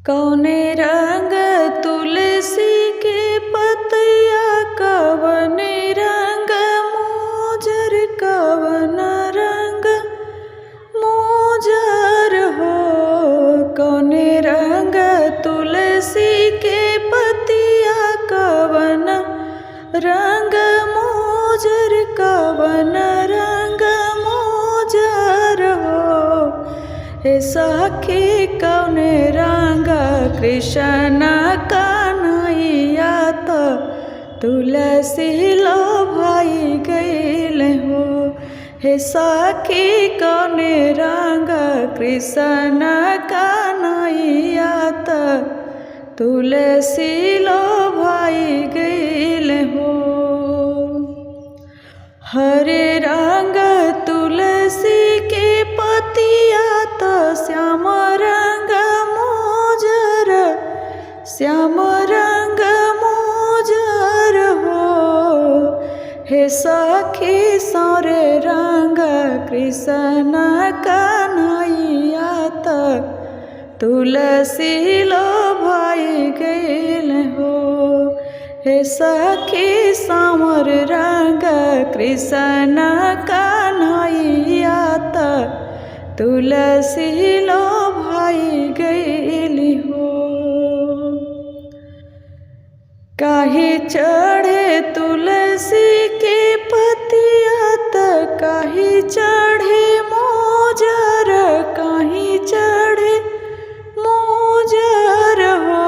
कौने रंग तुलसी के पतैया, कवने रंग मोजर, कवन रंग मोजर हो। कौने रंग तुलसी के पतिया, कवन रंग मोजर, कवन रंग मोजर हो। हे सखी कौने रंग कृष्ण कन्हैया, तो तुलसी लो भाई गईल हो। हे सखी कौने रंग कृष्ण कन्हैया, तो तुलसी लो भाई गईल हो। हरे रंग तुलसी के पतिया, तो श्याम रंग मोजर, श्याम रंग मोजर हो। हे सखी सौरे रंग कृष्ण कन्हैया, तो तुलसी लो भाई गईल हो। हे सखी सावर रंग कृष्ण कन्हैया, तो तुलसी लो भाई गईल हो। काहे चढ़े तुलसी के पतिया, तो काहे चढ़े मोजर, काहे चढ़े मोजर हो।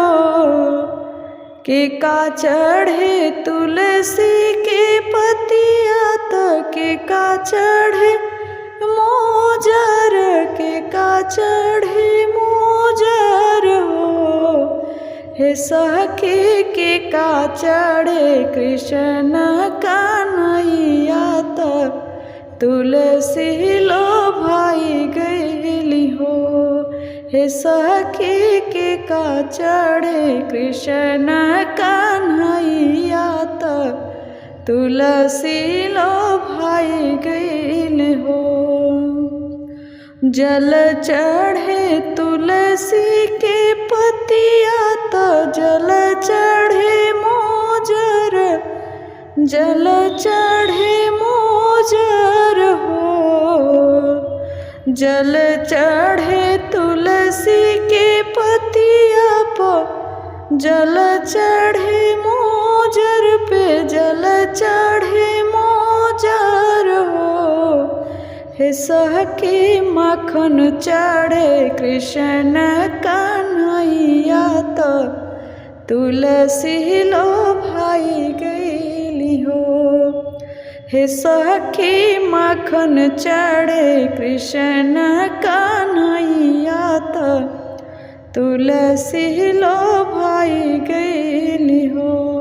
के का चढ़े तुलसी के पतिया, तो के का चढ़े मोजर, के का चढ़े मोजर हो। हे सखी के का चढ़े कृष्ण कन्हैया, तो तुलसी लो भाई गईली हो। हे सखी के का चढ़े कृष्ण कन्हैया, तो तुलसी लो भाई गईल हो। जल चढ़े तुलसी के पतिया, तो जल चढ़े मोजर, जल चढ़े मोजर हो। जल चढ़े तुलसी के पतिया पर, जल चढ़े मोजर पे, जल चढ़े मोजर हो। हे सखी माखन चढ़े कृष्ण कन्हैया, तो तुलसी लो भाई गईली हो। हे सखी माखन चढ़े कृष्ण कन्हैया, तो तुलसी लो भाई गईली हो।